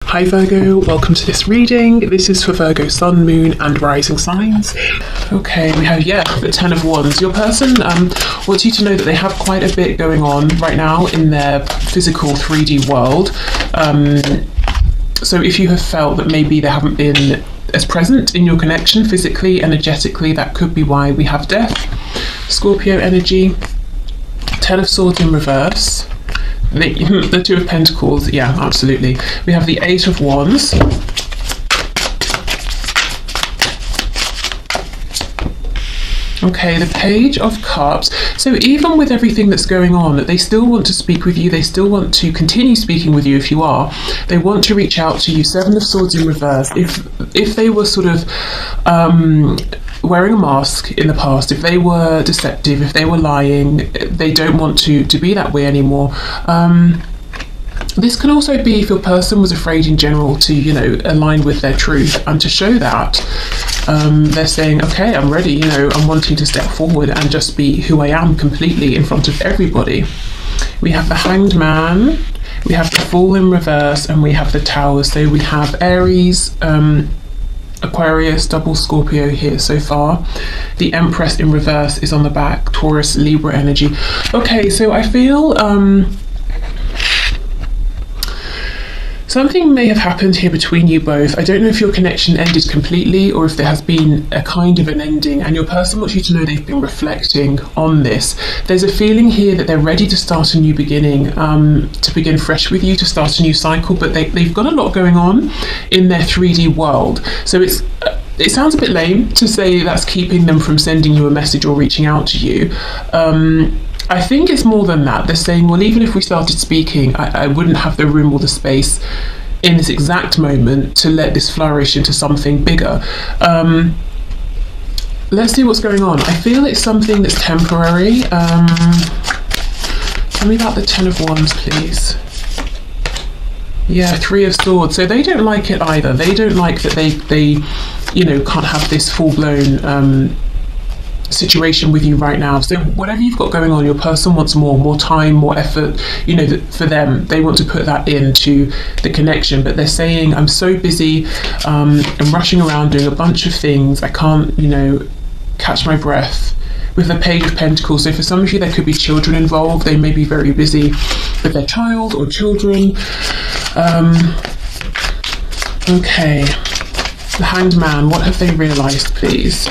Hi Virgo, welcome to this reading. This is for Virgo Sun, Moon and Rising signs. Okay, we have, the Ten of Wands. Your person wants you to know that they have quite a bit going on right now in their physical 3D world. So if you have felt that maybe they haven't been as present in your connection physically, energetically, that could be why. We have Death, Scorpio energy, Ten of Swords in reverse, the Two of Pentacles, yeah, absolutely. We have the Eight of Wands. Okay, the Page of Cups. So even with everything that's going on, they still want to speak with you. They still want to continue speaking with you if you are. They want to reach out to you. Seven of Swords in reverse. If they were sort of wearing a mask in the past, if they were deceptive, if they were lying, they don't want to be that way anymore. This can also be if your person was afraid in general to, align with their truth, and to show that they're saying, okay, I'm ready, I'm wanting to step forward and just be who I am completely in front of everybody. We have the Hanged Man, we have the Fool in reverse, and we have the Tower. So we have Aries, Aquarius, double Scorpio here so far. The Empress in reverse is on the back, Taurus, Libra energy. Okay, so I feel something may have happened here between you both. I don't know if your connection ended completely or if there has been a kind of an ending, and your person wants you to know they've been reflecting on this. There's a feeling here that they're ready to start a new beginning, to begin fresh with you, to start a new cycle, but they've got a lot going on in their 3D world. So it sounds a bit lame to say that's keeping them from sending you a message or reaching out to you. I think it's more than that. They're saying, well, even if we started speaking, I wouldn't have the room or the space in this exact moment to let this flourish into something bigger. Let's see what's going on. I feel it's something that's temporary. Tell me about the Ten of Wands, please. Yeah, Three of Swords. So they don't like it either. They don't like that they can't have this full-blown situation with you right now. So whatever you've got going on, your person wants more time, more effort. For them, they want to put that into the connection, but they're saying, I'm so busy, I'm rushing around doing a bunch of things, I can't catch my breath. With the Page of Pentacles, so for some of you there could be children involved. They may be very busy with their child or children. Okay, the Hanged Man, what have they realized, please?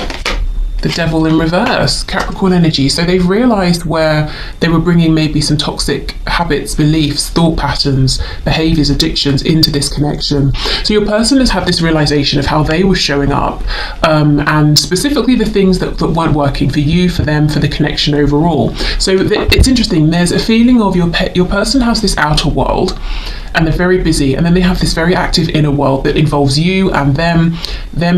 The Devil in reverse, Capricorn energy. So they've realized where they were bringing maybe some toxic habits, beliefs, thought patterns, behaviors, addictions into this connection. So your person has had this realization of how they were showing up, and specifically the things that weren't working for you, for them, for the connection overall. So it's interesting. There's a feeling of your person has this outer world, and they're very busy, and then they have this very active inner world that involves you and them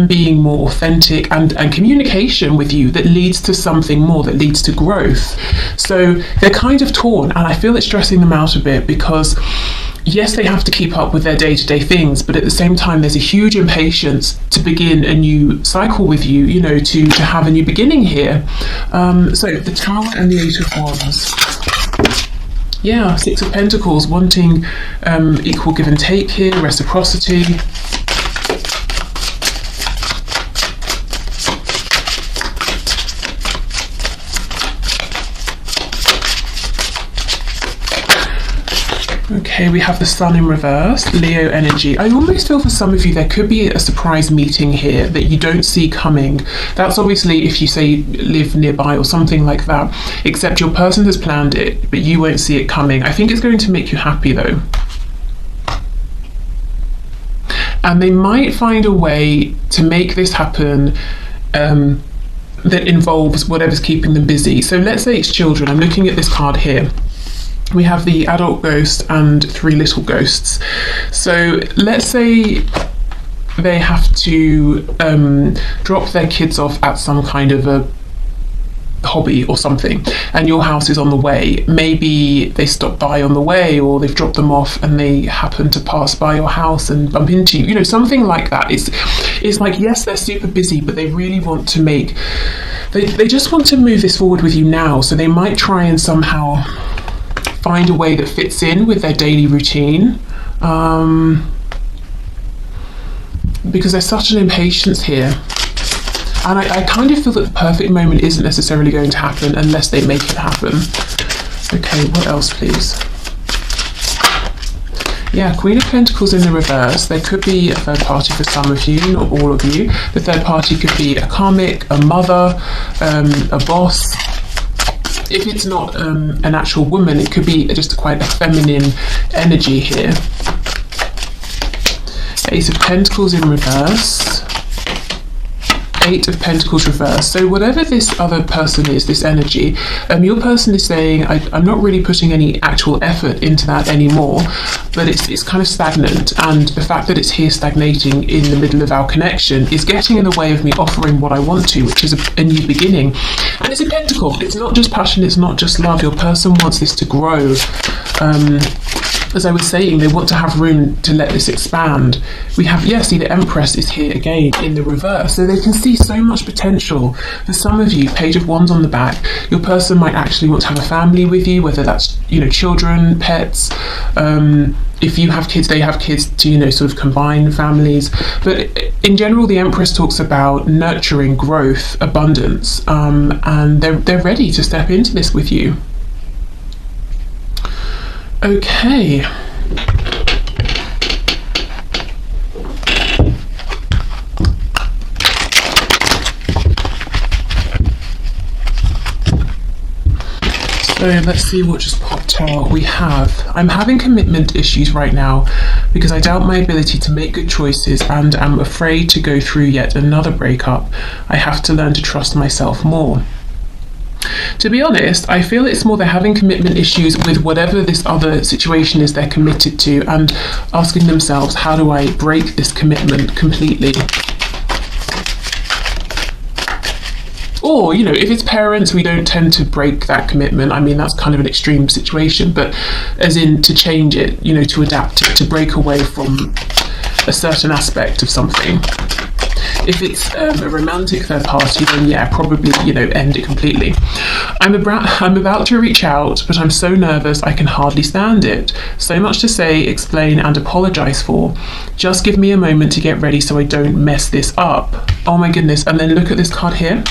being more authentic and communication with you that leads to something more, that leads to growth. So they're kind of torn, and I feel it's stressing them out a bit because yes, they have to keep up with their day-to-day things, but at the same time there's a huge impatience to begin a new cycle with you, to have a new beginning here. So the Tower and the Eight of Wands. Yeah, Six of Pentacles, wanting equal give and take here, reciprocity. Okay, we have the Sun in reverse, Leo energy. I almost feel for some of you there could be a surprise meeting here that you don't see coming. That's obviously if you say live nearby or something like that, except your person has planned it, but you won't see it coming. I think it's going to make you happy though. And they might find a way to make this happen that involves whatever's keeping them busy. So let's say it's children. I'm looking at this card here. We have the adult ghost and three little ghosts. So let's say they have to drop their kids off at some kind of a hobby or something, and your house is on the way. Maybe they stop by on the way, or they've dropped them off and they happen to pass by your house and bump into you, something like that. It's like, yes, they're super busy, but they really want to they just want to move this forward with you now. So they might try and somehow find a way that fits in with their daily routine. because there's such an impatience here. And I kind of feel that the perfect moment isn't necessarily going to happen unless they make it happen. Okay, what else, please? Yeah, Queen of Pentacles in the reverse. There could be a third party for some of you, not all of you. The third party could be a karmic, a mother, a boss. If it's not an actual woman, it could be just quite a feminine energy here. Ace of Pentacles in reverse. Eight of Pentacles reverse. So whatever this other person is, this energy, your person is saying, I'm not really putting any actual effort into that anymore, but it's kind of stagnant, and the fact that it's here stagnating in the middle of our connection is getting in the way of me offering what I want to, which is a new beginning. And it's a pentacle. It's not just passion, it's not just love. Your person wants this to grow. As I was saying, they want to have room to let this expand. We have, yeah, see the Empress is here again in the reverse. So they can see so much potential. For some of you, Page of Wands on the back, your person might actually want to have a family with you, whether that's, children, pets. If you have kids, they have kids to, sort of combine families. But in general, the Empress talks about nurturing, growth, abundance, and they're ready to step into this with you. Okay. So let's see what just popped out. We have, I'm having commitment issues right now because I doubt my ability to make good choices and am afraid to go through yet another breakup. I have to learn to trust myself more. To be honest, I feel it's more they're having commitment issues with whatever this other situation is they're committed to, and asking themselves, how do I break this commitment completely? Or, if it's parents, we don't tend to break that commitment. I mean, that's kind of an extreme situation, but as in to change it, to adapt it, to break away from a certain aspect of something. If it's a romantic third party, then yeah, probably, end it completely. I'm about to reach out, but I'm so nervous I can hardly stand it. So much to say, explain, and apologize for. Just give me a moment to get ready so I don't mess this up. Oh my goodness, and then look at this card here.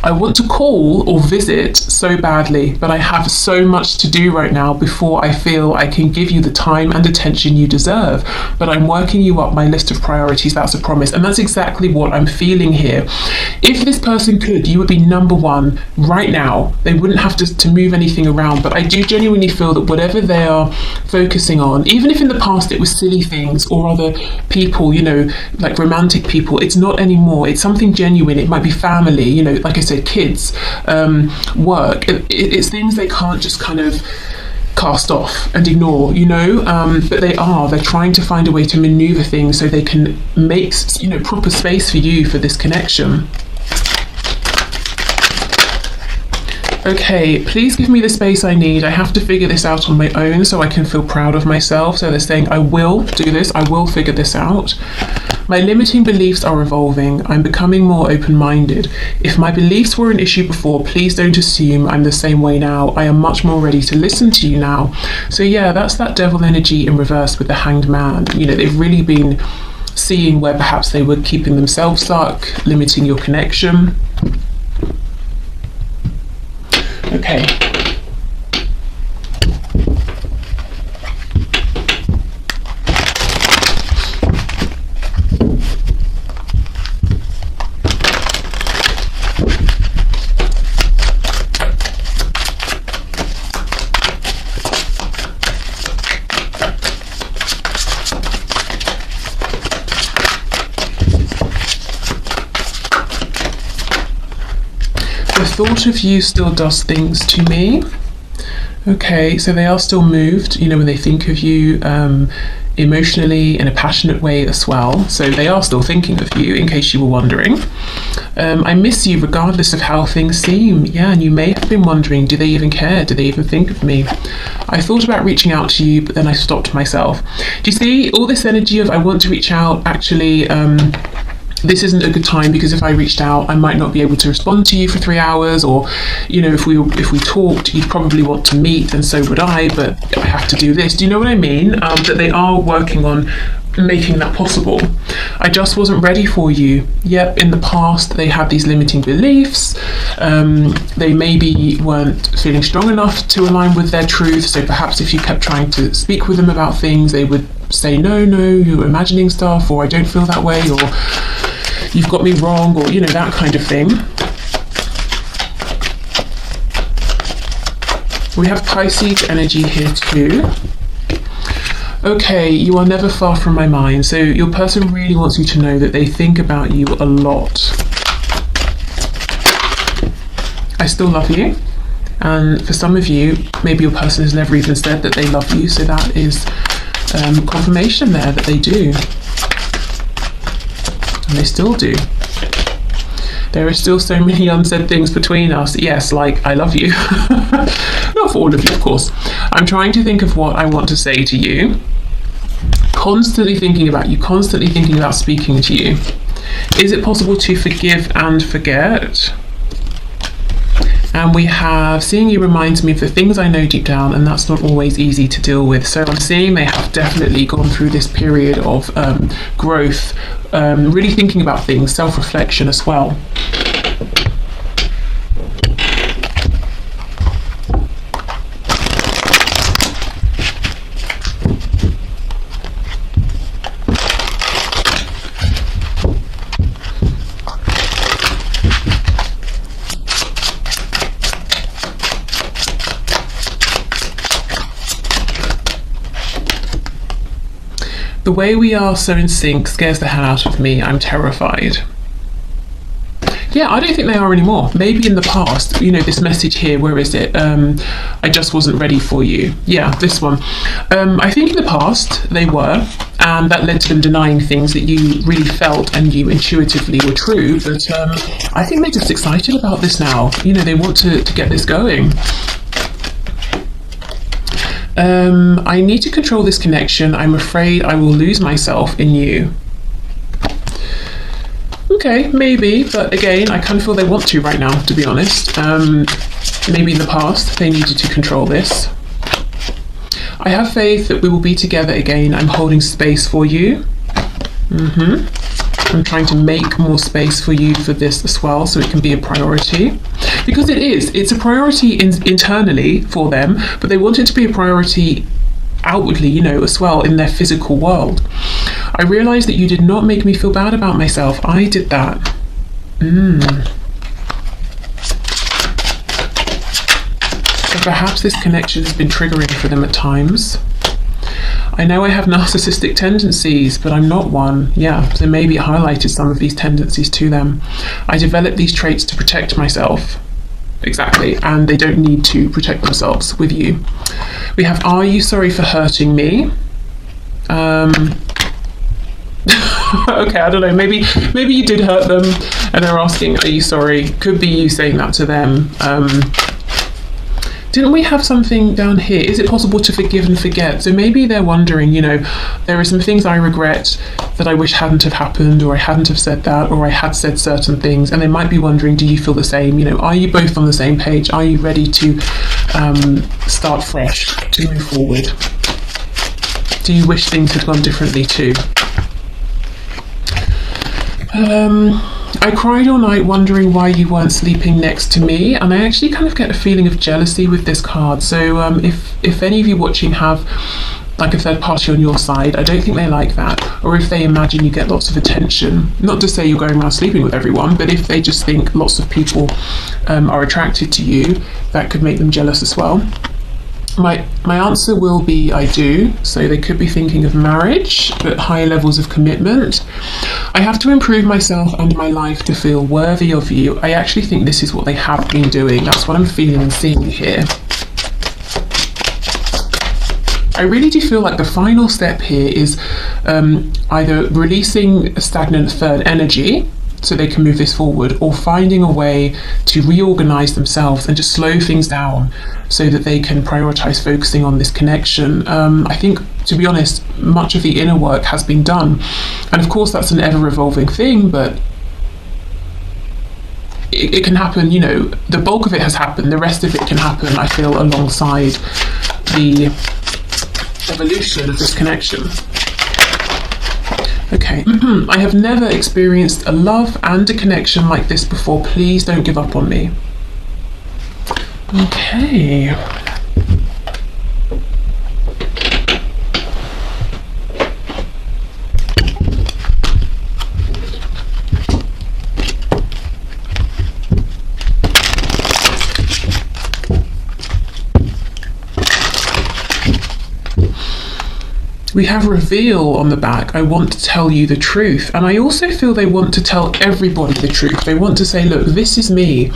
I want to call or visit so badly, but I have so much to do right now before I feel I can give you the time and attention you deserve. But I'm working you up my list of priorities, that's a promise. And that's exactly what I'm feeling here. If this person could, you would be number one right now. They wouldn't have to move anything around. But I do genuinely feel that whatever they are focusing on, even if in the past it was silly things or other people, like romantic people, it's not anymore. It's something genuine. It might be family, like I said, kids, work. It's things they can't just kind of cast off and ignore, but they're trying to find a way to maneuver things so they can make, proper space for you for this connection. Okay, please give me the space I need. I have to figure this out on my own so I can feel proud of myself. So they're saying, I will do this. I will figure this out. My limiting beliefs are evolving. I'm becoming more open-minded. If my beliefs were an issue before, please don't assume I'm the same way now. I am much more ready to listen to you now. So yeah, that's that devil energy in reverse with the Hanged Man. They've really been seeing where perhaps they were keeping themselves stuck, limiting your connection. Okay. The thought of you still does things to me. Okay, so they are still moved, when they think of you emotionally in a passionate way as well. So they are still thinking of you, in case you were wondering. I miss you regardless of how things seem. Yeah, and you may have been wondering, do they even care? Do they even think of me? I thought about reaching out to you, but then I stopped myself. Do you see all this energy of I want to reach out? Actually, this isn't a good time, because if I reached out, I might not be able to respond to you for 3 hours, or if we talked, you'd probably want to meet, and so would I, but I have to do this. Do you know what I mean? That they are working on making that possible. I just wasn't ready for you. Yep, in the past they had these limiting beliefs. They maybe weren't feeling strong enough to align with their truth. So perhaps if you kept trying to speak with them about things, they would say, no, you're imagining stuff, or I don't feel that way, or you've got me wrong, or that kind of thing. We have Pisces energy here too. Okay, you are never far from my mind. So your person really wants you to know that they think about you a lot. I still love you. And for some of you, maybe your person has never even said that they love you. So that is confirmation there that they do. And they still do. There are still so many unsaid things between us. Yes, like, I love you. Not for all of you, of course. I'm trying to think of what I want to say to you. Constantly thinking about you, constantly thinking about speaking to you. Is it possible to forgive and forget? And we have, seeing you reminds me of the things I know deep down, and that's not always easy to deal with. So I'm seeing they have definitely gone through this period of growth, really thinking about things, self-reflection as well. The way we are so in sync scares the hell out of me. I'm terrified. Yeah, I don't think they are anymore. Maybe in the past, this message here, where is it? I just wasn't ready for you. Yeah, this one. I think in the past they were, and that led to them denying things that you really felt and you intuitively were true. But I think they're just excited about this now. They want to get this going. I need to control this connection. I'm afraid I will lose myself in you. Okay, maybe, but again, I kind of feel they want to right now, to be honest. Maybe in the past they needed to control this. I have faith that we will be together again. I'm holding space for you. I'm trying to make more space for you for this as well, so it can be a priority. Because it's a priority internally for them, but they want it to be a priority outwardly, as well, in their physical world. I realized that you did not make me feel bad about myself. I did that. So perhaps this connection has been triggering for them at times. I know I have narcissistic tendencies, but I'm not one. Yeah, so maybe it highlighted some of these tendencies to them. I developed these traits to protect myself. Exactly, and they don't need to protect themselves with you. We have, are you sorry for hurting me? Okay, I don't know, maybe you did hurt them and they're asking, are you sorry? Could be you saying that to them. Didn't we have something down here? Is it possible to forgive and forget? So maybe they're wondering, there are some things I regret that I wish hadn't have happened, or I hadn't have said that, or I had said certain things, and they might be wondering, do you feel the same? Are you both on the same page? Are you ready to start fresh, to move forward? Do you wish things had gone differently too? I cried all night wondering why you weren't sleeping next to me, and I actually kind of get a feeling of jealousy with this card. So if any of you watching have like a third party on your side, I don't think they like that. Or if they imagine you get lots of attention, not to say you're going around sleeping with everyone, but if they just think lots of people are attracted to you, that could make them jealous as well. My answer will be I do. So they could be thinking of marriage, but high levels of commitment. I have to improve myself and my life to feel worthy of you. I actually think this is what they have been doing. That's what I'm feeling and seeing here. I really do feel like the final step here is either releasing a stagnant third energy so they can move this forward, or finding a way to reorganize themselves and just slow things down so that they can prioritize focusing on this connection. I think, to be honest, much of the inner work has been done, and of course that's an ever-evolving thing, but it can happen, the bulk of it has happened, the rest of it can happen, I feel, alongside the evolution of this connection. Okay. I have never experienced a love and a connection like this before. Please don't give up on me. Okay. We have reveal on the back. I want to tell you the truth. And I also feel they want to tell everybody the truth. They want to say, look, this is me.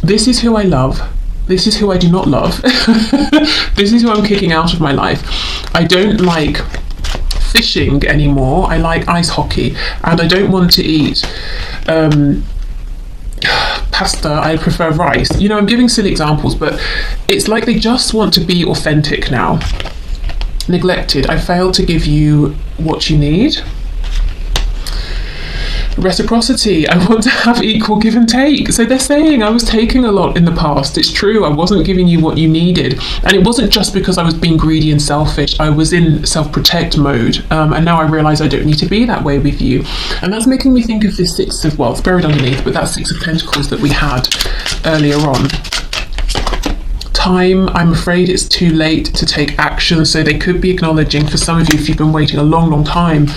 This is who I love. This is who I do not love. This is who I'm kicking out of my life. I don't like fishing anymore. I like ice hockey. And I don't want to eat pasta. I prefer rice. You know, I'm giving silly examples, but it's like they just want to be authentic now. Neglected. I failed to give you what you need. Reciprocity. I want to have equal give and take. So they're saying I was taking a lot in the past. It's true. I wasn't giving you what you needed. And it wasn't just because I was being greedy and selfish. I was in self-protect mode. And now I realise I don't need to be that way with you. And that's making me think of this Six of, well, it's buried underneath, but that Six of Pentacles that we had earlier on. Time, I'm afraid it's too late to take action. So they could be acknowledging, for some of you, if you've been waiting a long time,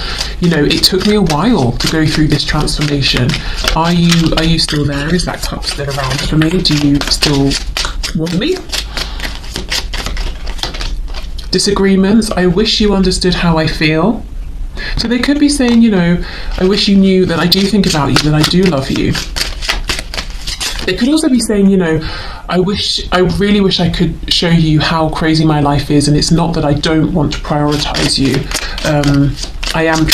you know, it took me a while to go through this transformation. Are you still there? Is that cup still around for me? Do you still want me? Disagreements. I wish you understood how I feel. So they could be saying, you know, I wish you knew that I do think about you, that I do love you. They could also be saying, you know, I really wish I could show you how crazy my life is, and it's not that I don't want to prioritize you. I am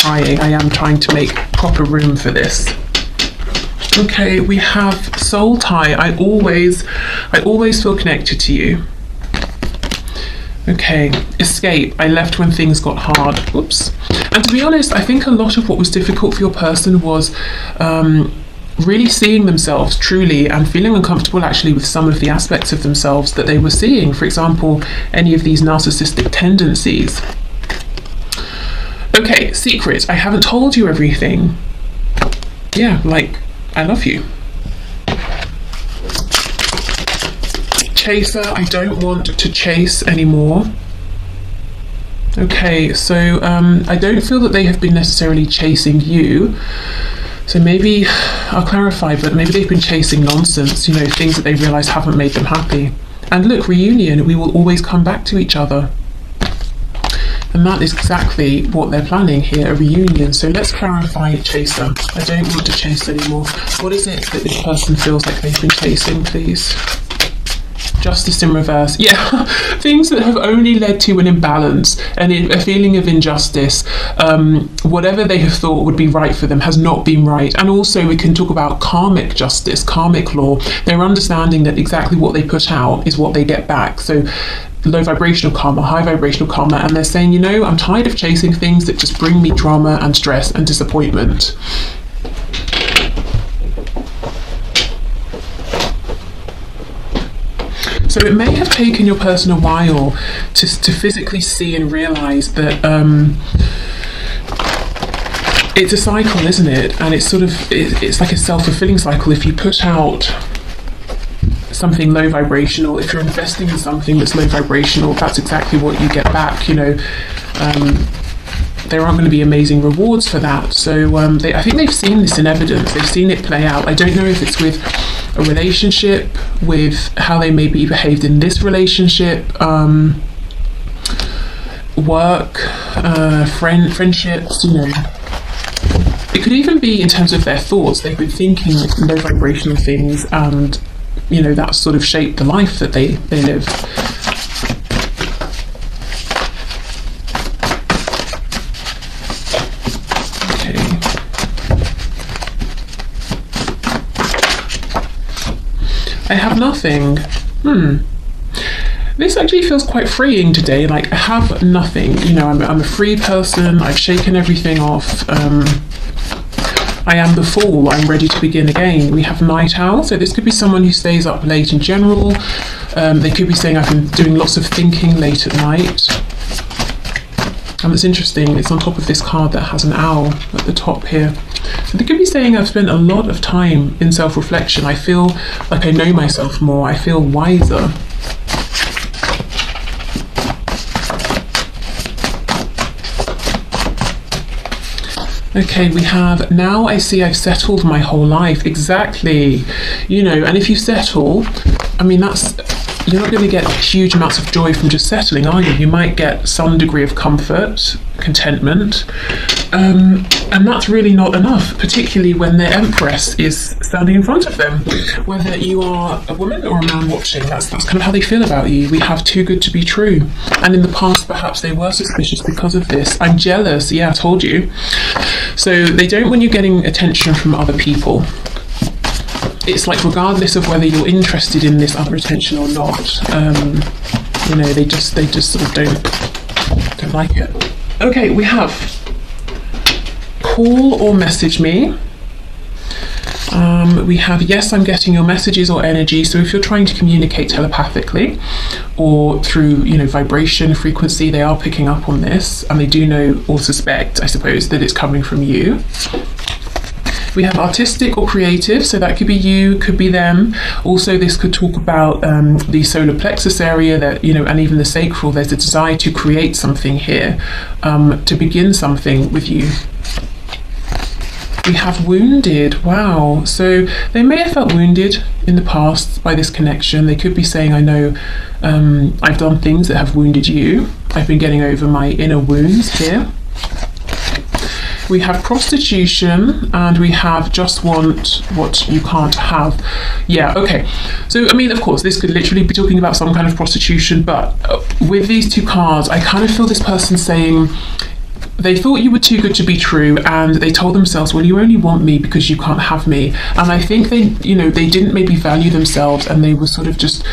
trying to make proper room for this. Okay, we have soul tie. I always feel connected to you. Okay, escape. I left when things got hard. Oops. And to be honest, I think a lot of what was difficult for your person was really seeing themselves truly and feeling uncomfortable actually with some of the aspects of themselves that they were seeing. For example, any of these narcissistic tendencies. Okay, secret. I haven't told you everything. Yeah, like, I love you. Chaser. I don't want to chase anymore. Okay, so I don't feel that they have been necessarily chasing you. So maybe, I'll clarify, but maybe they've been chasing nonsense, you know, things that they realise haven't made them happy. And look, reunion, we will always come back to each other. And that is exactly what they're planning here, a reunion. So let's clarify chaser. I don't want to chase anymore. What is it that this person feels like they've been chasing, please? Justice in reverse. Yeah, things that have only led to an imbalance and a feeling of injustice. Whatever they have thought would be right for them has not been right. And also we can talk about karmic justice, karmic law. They're understanding that exactly what they put out is what they get back. So low vibrational karma, high vibrational karma. And they're saying, you know, I'm tired of chasing things that just bring me drama and stress and disappointment. So it may have taken your person a while to physically see and realise that it's a cycle, isn't it? And it's sort of, it's like a self-fulfilling cycle. If you put out something low vibrational, if you're investing in something that's low vibrational, that's exactly what you get back, you know. There aren't going to be amazing rewards for that. So I think they've seen this in evidence. They've seen it play out. I don't know if it's with a relationship, with how they maybe behaved in this relationship, work, friendships, you know. It could even be in terms of their thoughts. They've been thinking low vibrational things, and, you know, that sort of shaped the life that they live. I have nothing. This actually feels quite freeing today. Like, I have nothing. You know, I'm a free person. I've shaken everything off. I am the Fool. I'm ready to begin again. We have Night Owl. So this could be someone who stays up late in general. They could be saying I've been doing lots of thinking late at night. And it's interesting, it's on top of this card that has an owl at the top here. So they could be saying I've spent a lot of time in self-reflection. I feel like I know myself more. I feel wiser. Okay, we have, now I see I've settled my whole life. Exactly. You know, and if you settle, I mean, you're not going to get huge amounts of joy from just settling, are you? You might get some degree of comfort, contentment, and that's really not enough, particularly when their Empress is standing in front of them. Whether you are a woman or a man watching, that's kind of how they feel about you. We have too good to be true. And in the past, perhaps they were suspicious because of this. I'm jealous. Yeah, I told you. So they don't want you getting attention from other people. It's like, regardless of whether you're interested in this other attention or not, you know, they just sort of don't like it. Okay, we have call or message me. We have, yes, I'm getting your messages or energy. So if you're trying to communicate telepathically or through, you know, vibration, frequency, they are picking up on this, and they do know or suspect, I suppose, that it's coming from you. We have artistic or creative, so that could be you, could be them. Also, this could talk about the solar plexus area, that, you know, and even the sacral. There's a desire to create something here, to begin something with you. We have wounded. Wow. So they may have felt wounded in the past by this connection. They could be saying, I know I've done things that have wounded you. I've been getting over my inner wounds here. We have prostitution, and we have just want what you can't have. Yeah, okay. So, I mean, of course, this could literally be talking about some kind of prostitution, but with these two cards, I kind of feel this person saying they thought you were too good to be true, and they told themselves, well, you only want me because you can't have me. And I think they, you know, they didn't maybe value themselves, and they were sort of just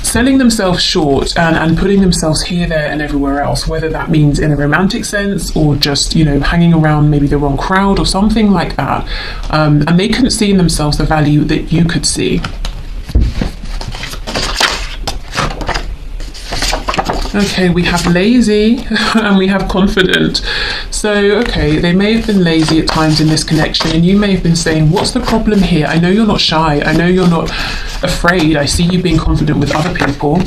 selling themselves short and putting themselves here, there and everywhere else, whether that means in a romantic sense or just, you know, hanging around maybe the wrong crowd or something like that. And they couldn't see in themselves the value that you could see. Okay, we have lazy and we have confident. So, okay, they may have been lazy at times in this connection, and you may have been saying, what's the problem here? I know you're not shy. I know you're not afraid. I see you being confident with other people.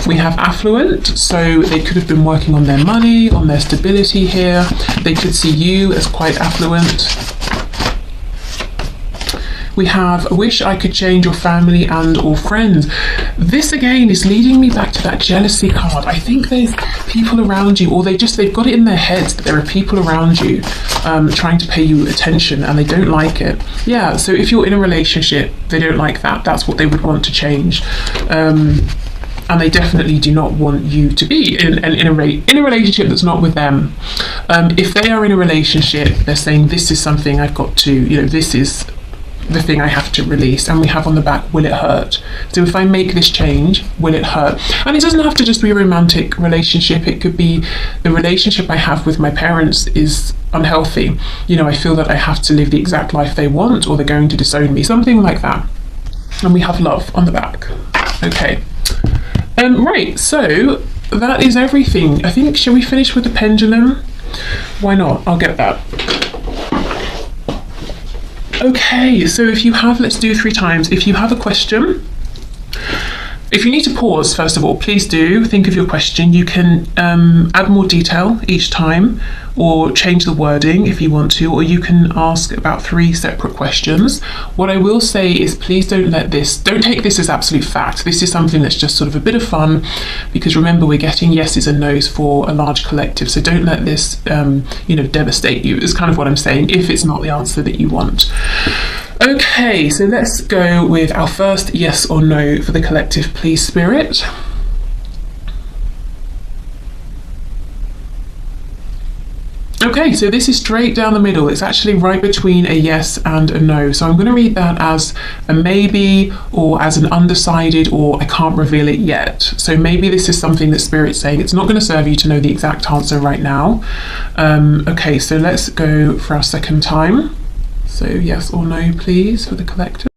We have affluent, so they could have been working on their money, on their stability here. They could see you as quite affluent. We have, wish I could change your family and or friends. This again is leading me back to that jealousy card. I think there's people around you, or they've got it in their heads that there are people around you trying to pay you attention, and they don't like it. Yeah, so if you're in a relationship, they don't like that. That's what they would want to change. And they definitely do not want you to be in a relationship that's not with them. If they are in a relationship, they're saying, this is something I've got to, you know, this is the thing I have to release. And we have on the back, will it hurt? So if I make this change, will it hurt? And it doesn't have to just be a romantic relationship. It could be the relationship I have with my parents is unhealthy. You know, I feel that I have to live the exact life they want, or they're going to disown me, something like that. And we have love on the back. Okay. Right, so that is everything. I think, shall we finish with the pendulum? Why not? I'll get that. Okay, so if you have, let's do 3 times. If you have a question, if you need to pause, first of all, please do think of your question. You can add more detail each time, or change the wording if you want to, or you can ask about 3 separate questions. What I will say is, please don't take this as absolute fact. This is something that's just sort of a bit of fun, because remember, we're getting yeses and nos for a large collective. So don't let this, devastate you, is kind of what I'm saying, if it's not the answer that you want. Okay, so let's go with our first yes or no for the collective, please, Spirit. Okay, so this is straight down the middle. It's actually right between a yes and a no. So I'm going to read that as a maybe, or as an undecided, or I can't reveal it yet. So maybe this is something that Spirit's saying. It's not going to serve you to know the exact answer right now. Okay, so let's go for our second time. So yes or no, please, for the collective.